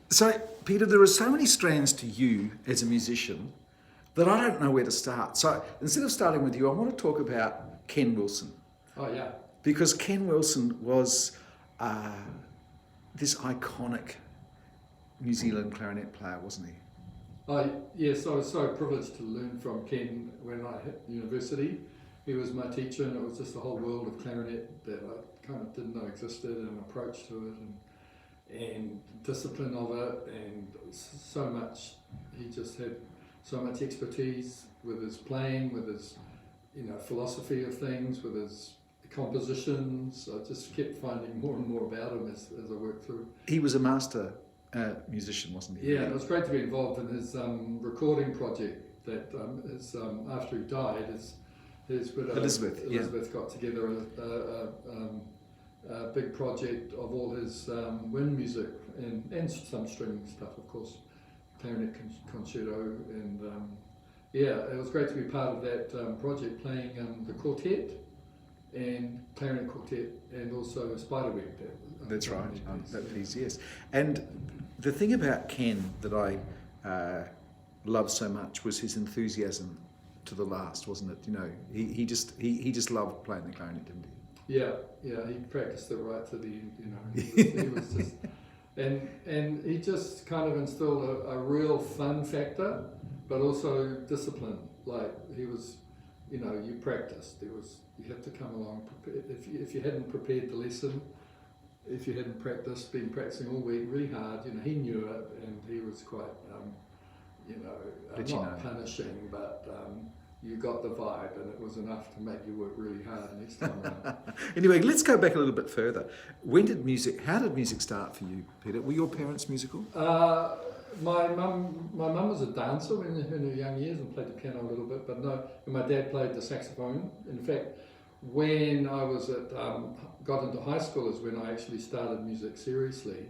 So, Peter, there are so many strands to you as a musician that I don't know where to start. So, instead of starting with you, I want to talk about Ken Wilson. Oh yeah. Because Ken Wilson was this iconic New Zealand clarinet player, wasn't he? Oh yes, I was so privileged to learn from Ken when I hit university. He was my teacher, and it was just a whole world of clarinet that I kind of didn't know existed, and approach to it, and discipline of it, and so much. He just had so much expertise with his playing, with his philosophy of things, with his compositions. I just kept finding more and more about him as I worked through. He was a master musician, wasn't he? Yeah, and it was great to be involved in his recording project that after he died, his widow Elizabeth got together a big project of all his wind music and some string stuff, of course, clarinet concerto, and it was great to be part of that project, playing the quartet and clarinet quartet, and also Spiderweb. That's right, that piece, yes. And the thing about Ken that I loved so much was his enthusiasm to the last, wasn't it? He just loved playing the clarinet, didn't he? Yeah, he practiced it right to the end. He was just, and he just kind of instilled a real fun factor, but also discipline. Like he was, you practiced. You had to come along prepared. If you hadn't prepared the lesson, if you hadn't been practicing all week really hard, he knew it, and he was quite, not punishing, but you got the vibe, and it was enough to make you work really hard next time around. Anyway, let's go back a little bit further. How did music start for you, Peter? Were your parents musical? My mum was a dancer in her young years and played the piano a little bit, but no, and my dad played the saxophone. In fact, when I was got into high school is when I actually started music seriously,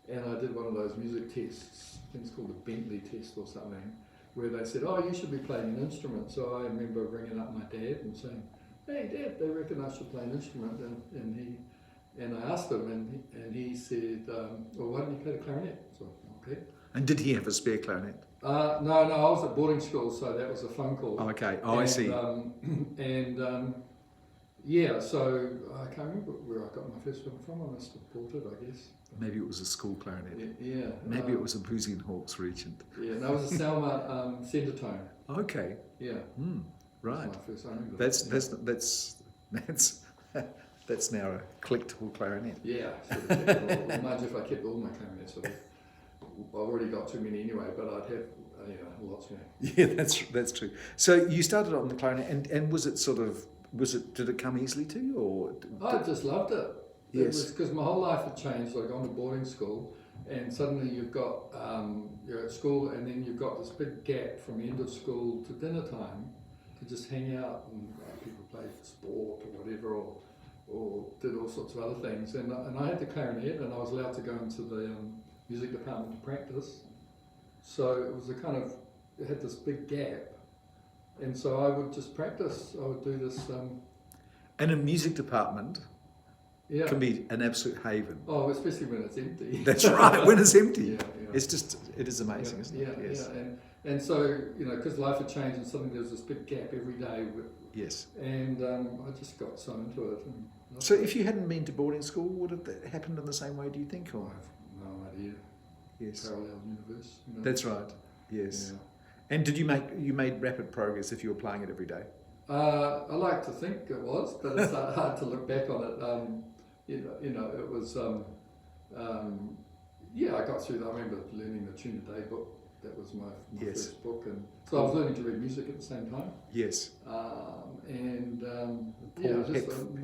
and I did one of those music tests, I think it's called the Bentley test or something, where they said, oh, you should be playing an instrument. So I remember ringing up my dad and saying, hey Dad, they reckon I should play an instrument, and I asked him, and he said, well, why don't you play the clarinet? So, okay. And did he have a spare clarinet? No, I was at boarding school, so that was a phone call. Oh, okay. Oh, I see. So I can't remember where I got my first one from. I must have bought it, I guess. Maybe it was a school clarinet. Yeah. Maybe it was a Boozy and Hawkes Regent. Yeah, no, it was a Selma Centertone. Okay. Yeah. Right. That's my first. I remember. That's now a collectible clarinet. Yeah. Sort of imagine if I kept all my clarinets. I've already got too many anyway, but I'd have lots more. Yeah, that's true. So you started on the clarinet, and did it come easily to you, or? I just loved it. Yes. It was because my whole life had changed. I'd gone to boarding school, and suddenly you've got you're at school, and then you've got this big gap from the end of school to dinner time to just hang out, and people played sport or whatever, or did all sorts of other things. And I had the clarinet, and I was allowed to go into the music department to practice. So it was it had this big gap, and so I would just practice. I would do this. And a music department can be an absolute haven. Oh, especially when it's empty. That's right, when it's empty. Yeah. It is amazing, isn't it? Yeah, yes. yeah. And so, because life had changed, and suddenly there was this big gap every day. Yes. And I just got so into it. So if you hadn't been to boarding school, would it have happened in the same way, do you think? Or? I have no idea. Yes. Parallel universe. That's right. Yes. Yeah. And did you made rapid progress if you were playing it every day? I like to think it was, but it's hard to look back on it. It was. I got through that. I remember learning the Tune a Day book. That was my first book, and so I was learning to read music at the same time. Yes. Paul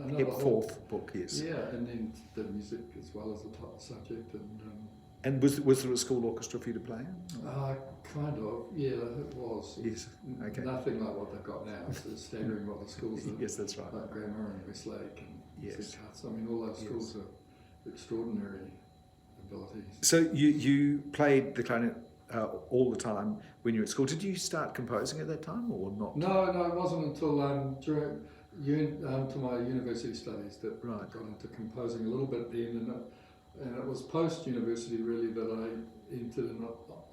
Hepforth book. Yes. Yeah, and then the music as well as the top subject, And was there a school orchestra for you to play in? Kind of, yeah, it was. Yes, okay. Nothing like what they've got now. It's staggering what the schools are. Yes, that's right. Like Grammar and Westlake and yes. Cuts. I mean, all those schools are extraordinary abilities. So you played the clarinet all the time when you were at school. Did you start composing at that time or not? No, it wasn't until during to my university studies that I got into composing a little bit then, and and it was post-university really that I entered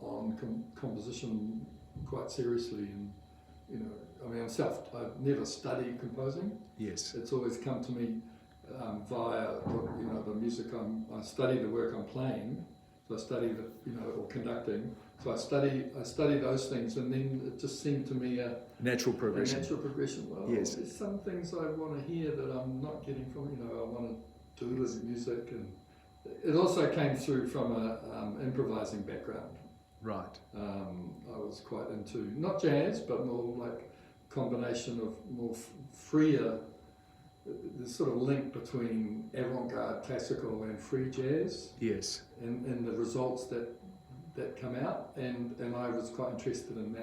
on composition quite seriously. And, you know, I mean, I've never studied composing. Yes. It's always come to me via, you know, the music I study the work I'm playing. So I study the, you know, or conducting. So I study those things, and then it just seemed to me a Natural progression. A natural progression. Well, Yes. there's some things I want to hear that I'm not getting from, you know, I want to do the music, and it also came through from a improvising background. Right. I was quite into not jazz, but more like combination of more freer. The sort of link between avant-garde classical and free jazz, Yes. and the results that come out, and I was quite interested in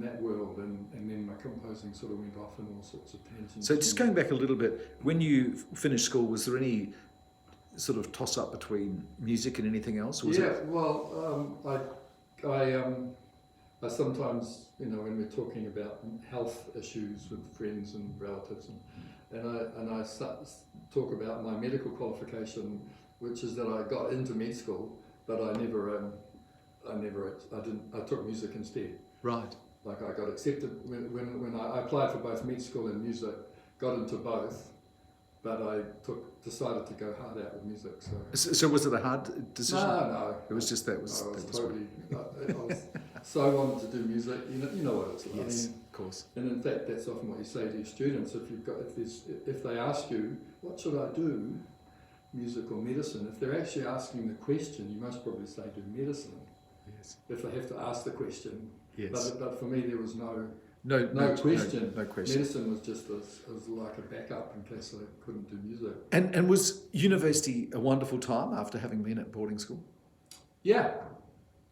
that world, and then my composing sort of went off in all sorts of tangents. So just going back a little bit, when you finished school, was there any sort of toss-up between music and anything else? Was yeah, well, I sometimes, you know, when we're talking about health issues with friends and relatives, and I talk about my medical qualification, which is that I got into med school, but I took music instead. Right. Like I got accepted when I applied for both med school and music, got into both, but I decided to go hard out with music. So was it a hard decision? No. It was just that was. I was that was totally. I was so wanted to do music. You know what it's like. Yes, I mean, of course. and in fact, that's often what you say to your students. If they ask you, what should I do, music or medicine? If they're actually asking the question, you must probably say do medicine. Yes. If they have to ask the question. Yes. But for me, there was no question. No question. Medicine was just as like a backup in case I couldn't do music. And was university a wonderful time after having been at boarding school? Yeah.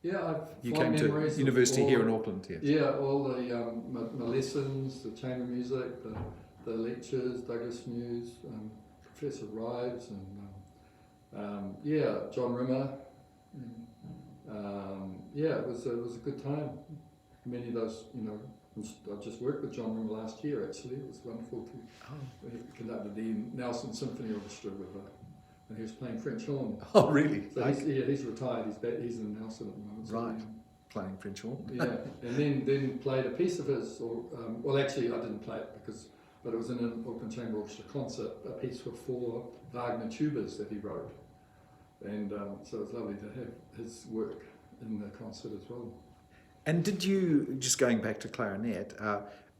I've You fond came to memories university of here in Auckland, yes. Yeah, all the my lessons, the chamber music, the lectures, Douglas Muse, Professor Rives, and John Rimmer. It was a good time. Many of those, you know, I just worked with John Rimmer last year. Actually, it was wonderful to conduct the Nelson Symphony Orchestra with and he was playing French horn. Oh, really? So he's retired. He's in Nelson at the moment. So Right. Playing French horn. yeah, and then played a piece of his. Well, actually, I didn't play it but it was in an Auckland Chamber Orchestra concert. A piece for 4 Wagner tubas that he wrote, and so it was lovely to have his work in the concert as well. And did you, just going back to clarinet,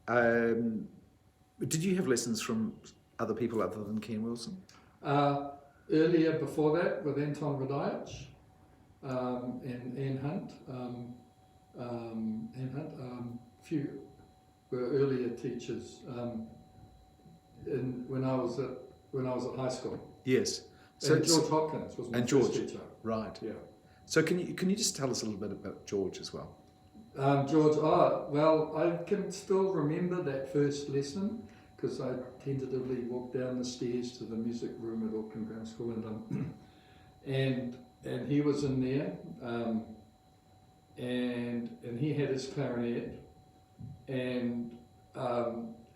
did you have lessons from other people other than Ken Wilson? Earlier, before that, with Anton Radajc and Anne Hunt. Few were earlier teachers when I was at high school. Yes. So George Hopkins was my first teacher. Right. Yeah. So can you just tell us a little bit about George as well? George, I can still remember that first lesson because I tentatively walked down the stairs to the music room at Auckland Grammar School, and he was in there, and he had his clarinet, and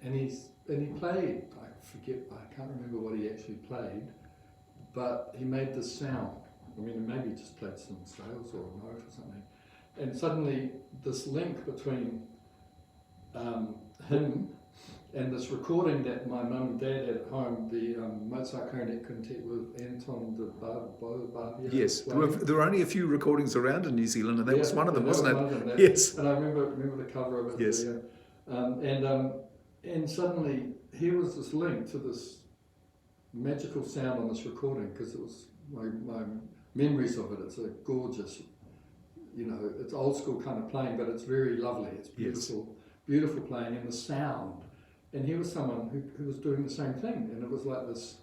he played. I can't remember what he actually played, but he made this sound. I mean, maybe he just played some scales or a note or something. And suddenly, this link between him and this recording that my mum and dad had at home, the Mozart Clarinet Quintet with Anton de Barbier. Yes, there were only a few recordings around in New Zealand, and that was one of them, wasn't it? Yes. And I remember the cover of it. Yes. And suddenly, here was this link to this magical sound on this recording, because it was my memories of it. It's a gorgeous, you know, it's old school kind of playing, but it's very lovely. It's beautiful, beautiful playing, and the sound. And he was someone who was doing the same thing, and it was like this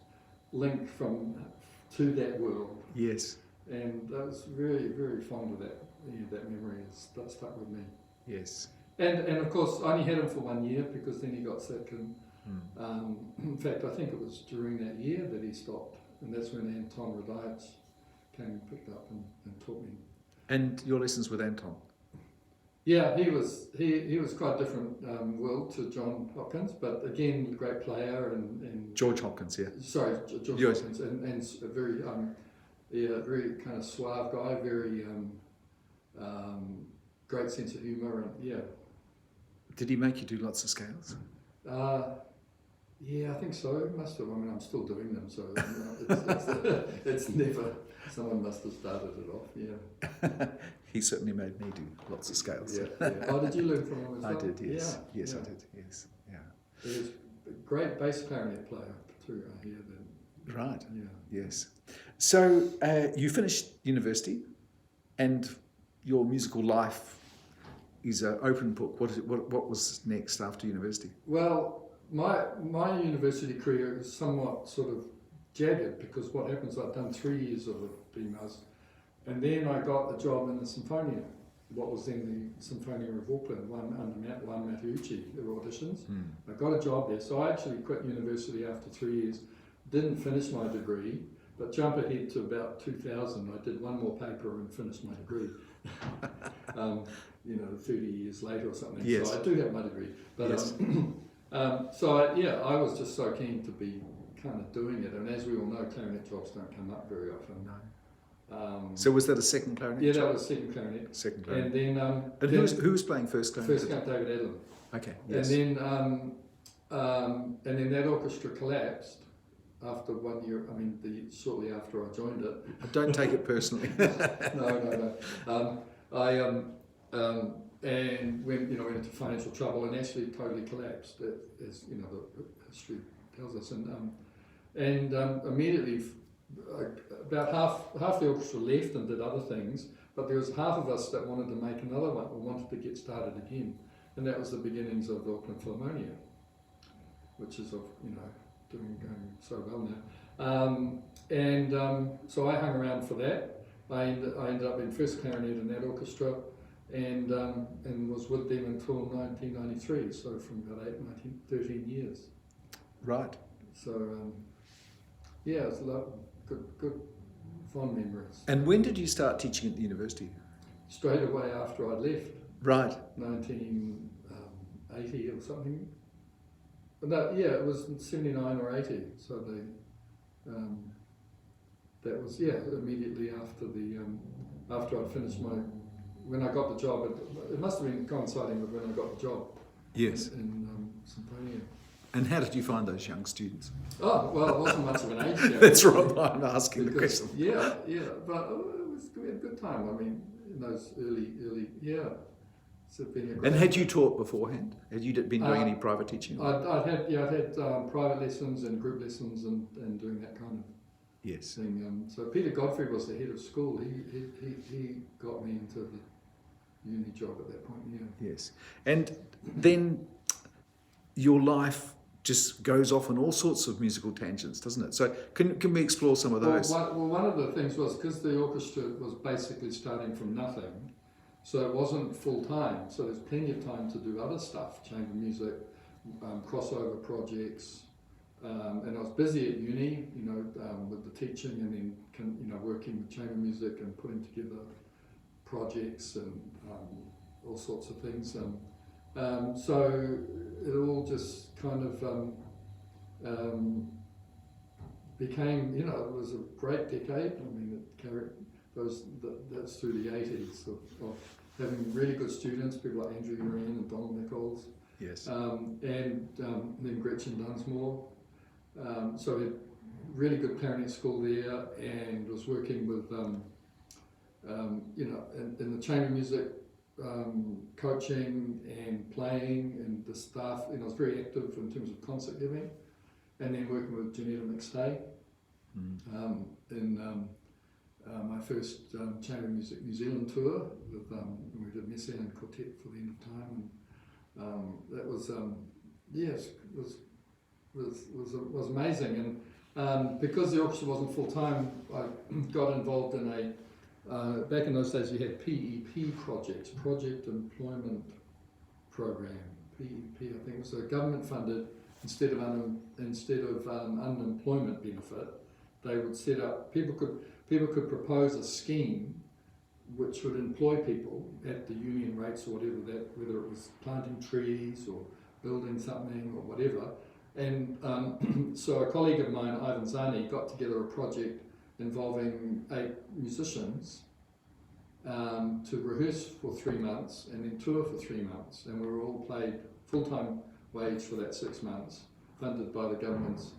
link to that world. Yes. And I was very, very fond of that. That memory has stuck with me. Yes. And of course, I only had him for 1 year because then he got sick, and in fact, I think it was during that year that he stopped, and that's when Anton Radajc came and picked up and taught me. And your lessons with Anton? Yeah, he was quite different world to John Hopkins, but again, a great player and George Hopkins, yeah. Sorry, George Hopkins, and very Yeah, very kind of suave guy, very great sense of humour, and yeah. Did he make you do lots of scales? Yeah, I think so. Must have. I mean, I'm still doing them, so it's never. Someone must have started it off. Yeah. He certainly made me do lots of scales. Yeah. Yeah. Oh, did you learn from him as well? I did, yes. Yeah. Yes, Yeah. I did, yes. Yeah. He was a great bass clarinet player too. I hear that. Right, Yeah. yes. So you finished university and your musical life is an open book. What was next after university? Well, my university career is somewhat sort of jagged because what happens, I've done 3 years of the BMUS, and then I got a job in the Symphonia, what was then the Symphonia of Auckland, one under Juan Mateucci, there were auditions. I got a job there, so I actually quit university after 3 years, didn't finish my degree, but jump ahead to about 2000, I did one more paper and finished my degree. 30 years later or something. Yes. So I do have my degree. But Yes. I was just so keen to be kind of doing it, and as we all know, clarinet jobs don't come up very often. No. So was that a second clarinet? Yeah, job? that was second clarinet. Second clarinet. And then And who was playing first clarinet? first clarinet, David Adlam. Okay. Yes. And then that orchestra collapsed after 1 year. I mean, shortly after I joined it. Don't take it personally. No. And went into financial trouble and actually totally collapsed, as you know, the history tells us. And immediately, about half the orchestra left and did other things, but there was half of us that wanted to make another one or wanted to get started again, and that was the beginnings of the Auckland Philharmonia, which is going so well now. So I hung around for that. I ended up in first clarinet in that orchestra, and was with them until 1993. So from about 13 years. Right. So yeah, it's good, fond memories. And when did you start teaching at the university? Straight away after I left. Right. 1980 or something. But no, yeah, it was 79 or 80. So that was immediately after I finished when I got the job. It must have been coinciding with when I got the job. Yes. In Symphonia. And how did you find those young students? Oh, well, it wasn't much of an age gap. That's right, I'm asking the question. Yeah, but we had a good time. I mean, in those early, it's been a great. And had you taught beforehand? Had you been doing any private teaching? I'd had private lessons and group lessons and doing that kind of yes. thing. So Peter Godfrey was the head of school. He got me into the uni job at that point. Yeah. Yes. And then your life just goes off on all sorts of musical tangents, doesn't it? So can we explore some of those? Well, one of the things was because the orchestra was basically starting from nothing, so it wasn't full time. So there's plenty of time to do other stuff, chamber music, crossover projects, and I was busy at uni, with the teaching and then working with chamber music and putting together projects and all sorts of things. So it all just kind of became, it was a great decade. I mean, it carried that's through the 80s of having really good students, people like Andrew Urine and Donald Nichols. Yes. And then Gretchen Dunsmore. So we had really good clarinet school there, and was working with, in the chamber music, coaching and playing, and the staff. I was very active in terms of concert giving, and then working with Janetta McStay in my first chamber music New Zealand tour with we did Messiaen and Quartet for the End of Time, and that was was amazing. And because the orchestra wasn't full time, I got involved in back in those days you had PEP projects, Project Employment Program. PEP, I think, was a government funded instead of unemployment benefit. They would set up, people could propose a scheme which would employ people at the union rates or whatever whether it was planting trees or building something or whatever. And so a colleague of mine, Ivan Zani, got together a project involving 8 musicians to rehearse for 3 months and then tour for 3 months, and we were all paid full-time wage for that 6 months, funded by the government's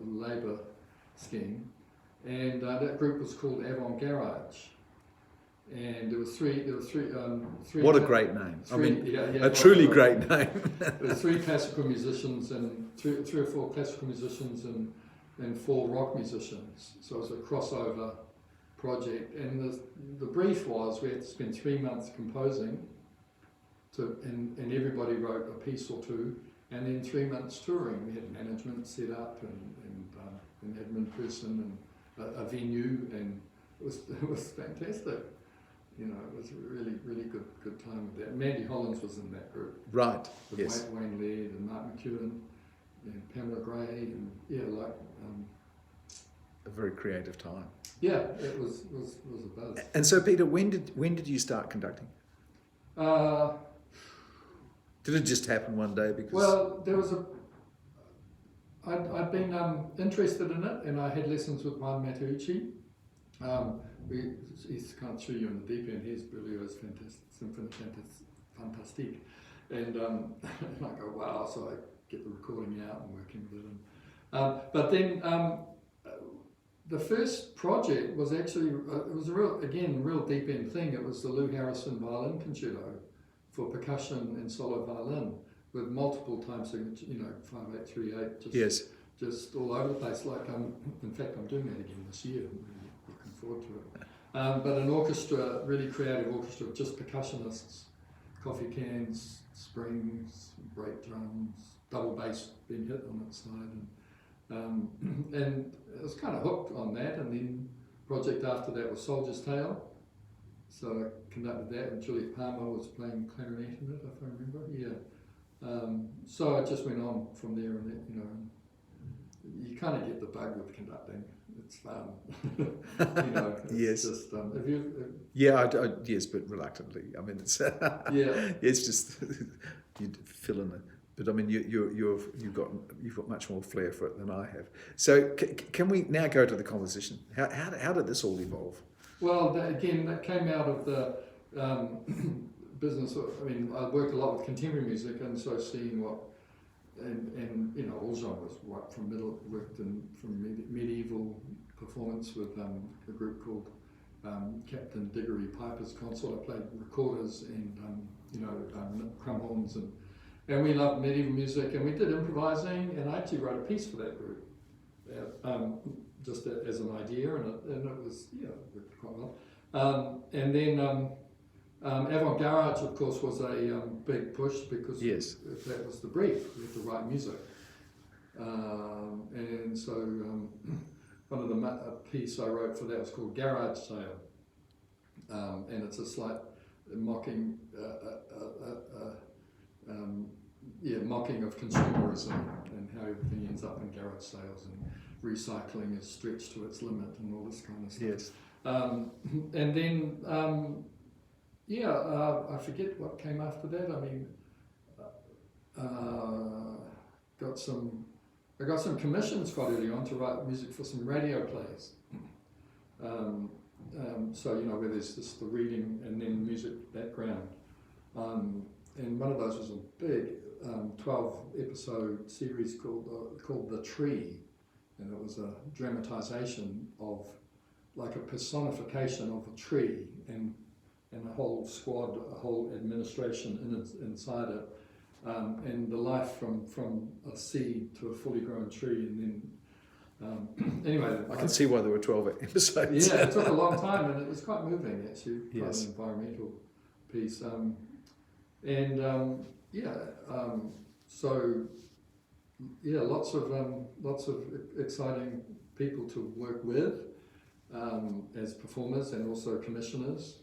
labour scheme, and that group was called Aotearoa. And there were three. What a great name! A truly great name. There were 3 classical musicians and 3 or 4 classical musicians and 4 rock musicians. So it was a crossover project. And the brief was we had to spend 3 months composing, and everybody wrote a piece or 2, and then 3 months touring. We had management set up and an admin person and a venue, and it was fantastic. It was a really, really good time with that. Mandy Hollins was in that group. Right. With Yes. Wayne Laird and Mark McEwen and Pamela Gray and A very creative time. it was a buzz. And so, Peter, when did you start conducting? Did it just happen one day? Because Well, there was I'd been interested in it, and I had lessons with Juan Mateucci. He's kind of threw you in the deep end. His Berlioz is fantastic. And I go, wow, so I get the recording out and working with it. But then the first project was actually, it was a real deep end thing. It was the Lou Harrison Violin Concerto for percussion and solo violin with multiple time signatures, 5/8/3/8, just all over the place. In fact, I'm doing that again this year. I'm really looking forward to it. But an orchestra, really creative orchestra of just percussionists, coffee cans, springs, brake drums, double bass being hit on its side, and I was kind of hooked on that. And then project after that was Soldier's Tale. So I conducted that, and Juliet Palmer was playing clarinet in it, if I remember. So I just went on from there, and you kind of get the bug with conducting. It's fun. It's Yes. just, have you? Yes, but reluctantly. I mean, it's Yeah. it's just you fill in the. But I mean, you've got much more flair for it than I have. So can we now go to the composition? How did this all evolve? Well, that came out of the business. I mean, I worked a lot with contemporary music, and so seeing what, and all genres, worked from medieval performance with a group called Captain Diggory Piper's Consort. I played recorders and crumb horns, and we loved medieval music, and we did improvising, and I actually wrote a piece for that group. Just as an idea, and it was worked quite well. And then Avant-Garage, of course, was a big push because that was the brief. We had to write music, and so one of the piece I wrote for that was called Garage Sale, and it's a slight mocking mocking of consumerism and how everything ends up in garage sales and recycling is stretched to its limit and all this kind of stuff. Yes. And then, I forget what came after that. I mean, I got some commissions quite early on to write music for some radio plays. So where there's just the reading and then music background. And one of those was a big 12-episode series called The Tree. And it was a dramatization of, like a personification of a tree, and a whole squad, a whole administration inside it, and the life from a seed to a fully grown tree, and then anyway. I can see why there were 12 episodes. Yeah, it took a long time, and it was quite moving actually. Quite an environmental piece, lots of exciting people to work with as performers and also commissioners.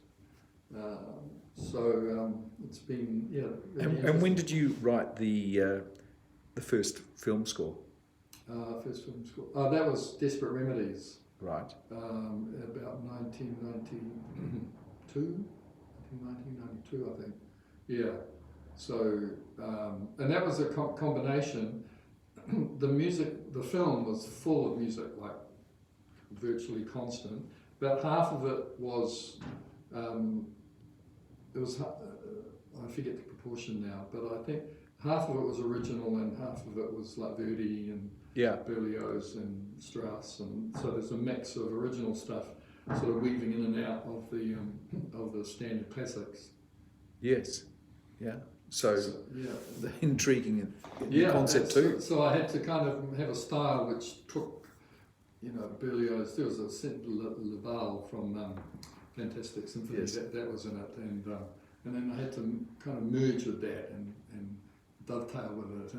It's been really And when did you write the first film score? First film score. That was Desperate Remedies. Right. About 1992, I think. Yeah. So, and that was a combination. The film was full of music, like virtually constant. About half of it was, I forget the proportion now, but I think half of it was original and half of it was like Verdi and Berlioz and Strauss, and so there's a mix of original stuff sort of weaving in and out of the standard classics. Yes. Yeah. So yeah, intriguing in concept too. So I had to kind of have a style which took, Berlioz. There was a Laval from Fantastic Symphony that was in it, and then I had to kind of merge with that and dovetail with it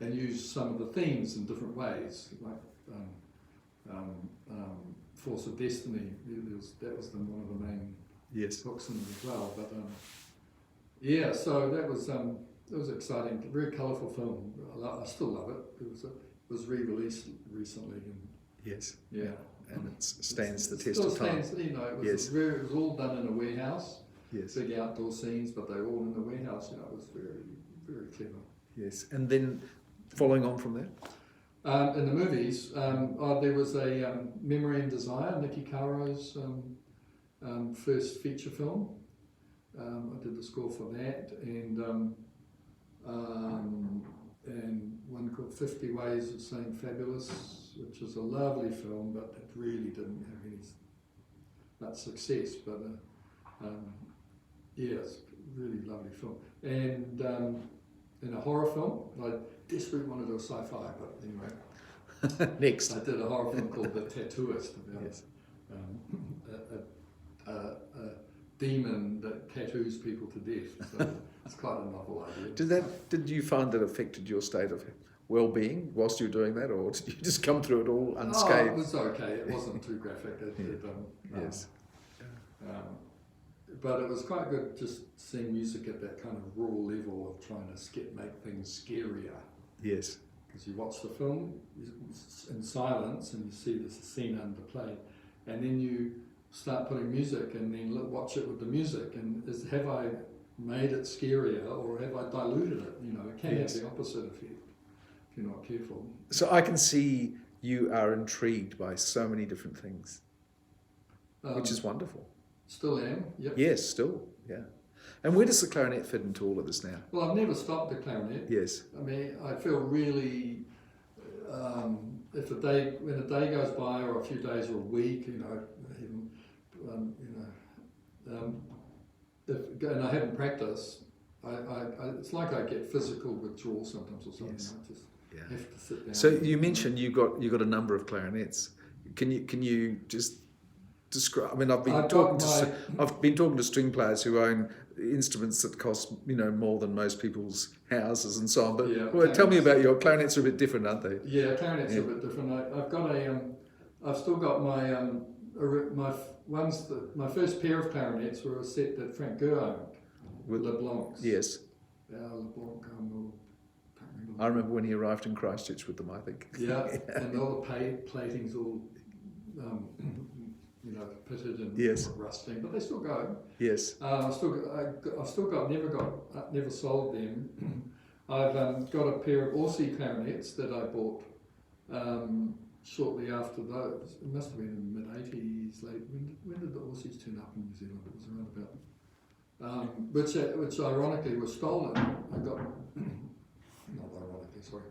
and use some of the themes in different ways, like Force of Destiny. That was one of the main books in it as well. But so that was exciting. Very colourful film. I still love it. It was re-released recently. And it stands the test still of time. Stands, it was all done in a warehouse. Big outdoor scenes, but they were all in the warehouse. It was very, very clever. Yes, and then following on from that? In the movies, there was a Memory and Desire, Nicky Caro's first feature film. I did the score for that, and one called 50 Ways of Saying Fabulous, which was a lovely film, but it really didn't have any much success. But it's a really lovely film. And in a horror film, I desperately wanted to do a sci-fi, but anyway. Next. I did a horror film called The Tattooist about a demon that tattoos people to death. So it's quite a novel idea. Did you find that affected your state of well-being whilst you were doing that, or did you just come through it all unscathed? Oh, it was okay. It wasn't too graphic. But it was quite good just seeing music at that kind of raw level of trying to make things scarier. Yes. Because you watch the film in silence and you see the scene underplayed, and then you start putting music and then watch it with the music, and have I made it scarier or have I diluted it? It can have the opposite effect if you're not careful. So I can see you are intrigued by so many different things, which is wonderful. Still am, yep. Yes, still, yeah. And where does the clarinet fit into all of this now? Well, I've never stopped the clarinet. Yes. I mean, I feel really, when a day goes by or a few days or a week, and I haven't practiced, it's like I get physical withdrawal sometimes or something. Yes. I just have to sit down. So you mentioned you got a number of clarinets. Can you just describe? I mean, I've been talking to string players who own instruments that cost more than most people's houses and so on. But tell me about your clarinets. Are a bit different, aren't they? Yeah, clarinets are a bit different. I've still got my first pair of clarinets were a set that Frank Gurr owned with LeBlancs. Yes. LeBlanc. I remember when he arrived in Christchurch with them, I think. Yeah, and all the plating's all pitted and rusting, but they still go. Yes. I've still got never sold them. I've got a pair of Aussie clarinets that I bought shortly after those. It must have been in the mid-80s, late. When did the Aussies turn up in New Zealand? It was around about, which ironically were stolen. I got, not ironically, sorry,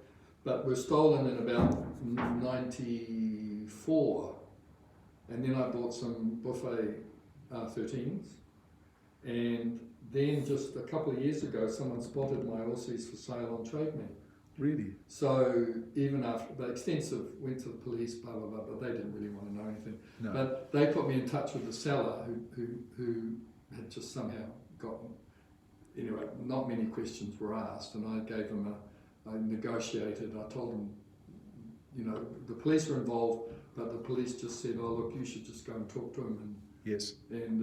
but were stolen in about 94. And then I bought some Buffet R13s, and then just a couple of years ago, someone spotted my Aussies for sale on Trade Me. Really? So even after the extensive went to the police, blah blah blah, but they didn't really want to know anything. No. But they put me in touch with the seller who had just somehow gotten. Anyway, not many questions were asked, and I gave them I negotiated. I told them, the police were involved. But the police just said, "Oh, look, you should just go and talk to him." And yes. And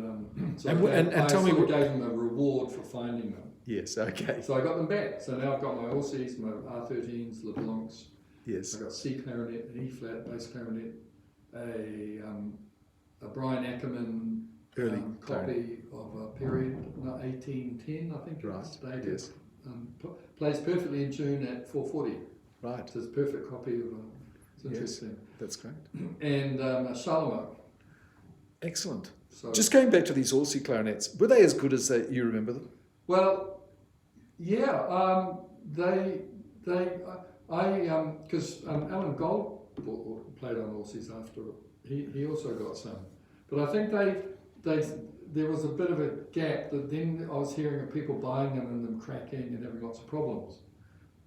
so and tell me, gave them a reward for finding them. Yes. Okay. So I got them back. So now I've got my Aussies, my R13s, LeBlancs. Yes. I've got C clarinet, an E flat bass clarinet, a Brian Ackerman early copy of a period, 1810, I think it's dated. Yes. Plays perfectly in tune at 440. Right. So it's a perfect copy of a. It's interesting. That's great. And Shalom. Excellent. So, Just going back to these Aussie clarinets, were they as good as you remember them? well, yeah, because Alan Gold played on Aussies after he also got some, but I think there was a bit of a gap that then I was hearing of people buying them and them cracking and having lots of problems,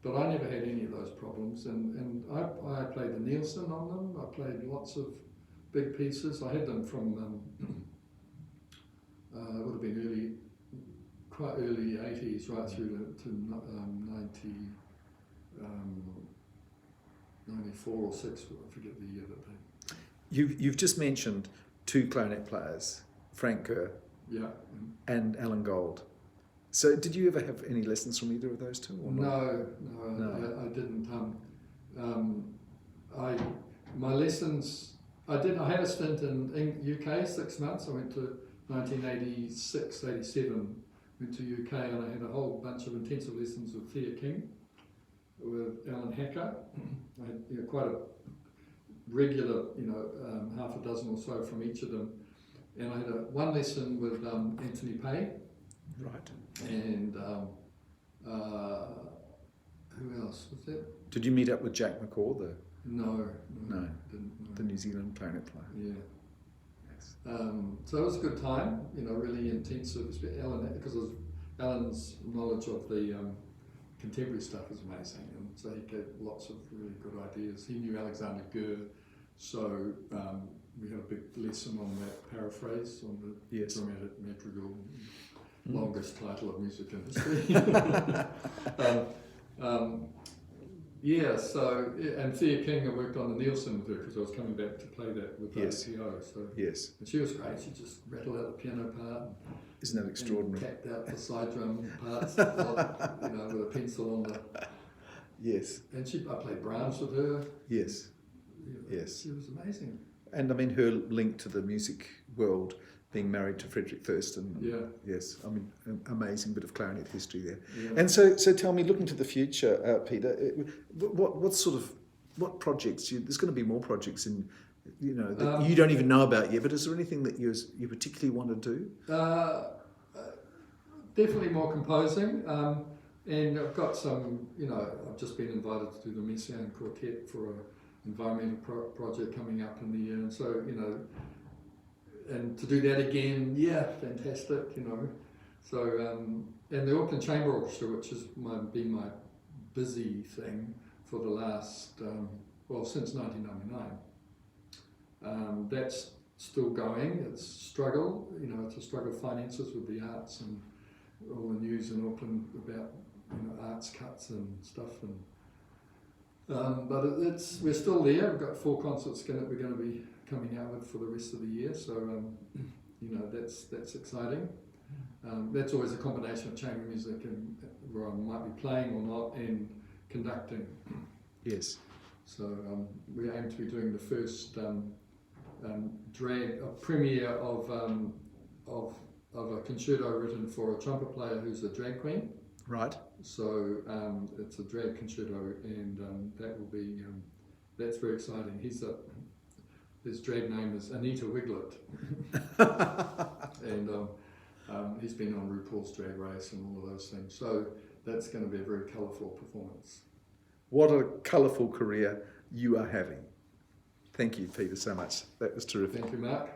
but I never had any of those problems, and I played the Nielsen on them. I played lots of big pieces. I had them from it would have been quite early 80s right through to 94 or 6, I forget the year that they... You've just mentioned two clarinet players, Frank Kerr Yeah. and Alan Gold. So did you ever have any lessons from either of those two? Or not? No. I didn't. My lessons, I had a stint in UK 6 months. I went to 1986, 87, went to UK, and I had a whole bunch of intensive lessons with Thea King, with Alan Hacker. I had quite a regular, half a dozen or so from each of them. And I had one lesson with Anthony Pay. Right. And who else was that? Did you meet up with Jack McCaw, No. the Didn't. New Zealand clarinet player? Yeah. Yes. So it was a good time, really intensive. Because Alan's knowledge of the contemporary stuff is amazing, and so he gave lots of really good ideas. He knew Alexander Gurr, so we had a big lesson on that paraphrase on the Yes. dramatic madrigal, longest title of music in history. And Thea King, I worked on the Nielsen with her because I was coming back to play that with the Yes. ATO. So Yes. and she was great. She just rattled out the piano part. Isn't that extraordinary? And tapped out the side drum parts, with a pencil on the. Yes. And I played Brahms with her. Yes. Yes. She was amazing. And I mean, her link to the music world, being married to Frederick Thurston. Yeah. Yes. I mean, an amazing bit of clarinet history there. Yeah. And so tell me, looking to the future, Peter, what projects? There's going to be more projects that you don't even know about yet. But is there anything that you particularly want to do? Definitely more composing. And I've got some. I've just been invited to do the Messiaen Quartet for an environmental project coming up in the year, and so and to do that again, fantastic. So and the Auckland Chamber Orchestra, which has been my busy thing for the last since 1999. That's still going. It's a struggle. It's a struggle of finances with the arts and all the news in Auckland about arts cuts and stuff. And but we're still there. We've got 4 concerts that we're going to be coming out with for the rest of the year. So that's exciting. That's always a combination of chamber music and where I might be playing or not, and conducting. Yes. So we aim to be doing the first premiere of a concerto written for a trumpet player who's a drag queen. Right. So it's a drag concerto, and that will be that's very exciting. His drag name is Anita Wiglet, and he's been on RuPaul's Drag Race and all of those things. So that's going to be a very colourful performance. What a colourful career you are having. Thank you, Peter, so much. That was terrific. Thank you, Mark.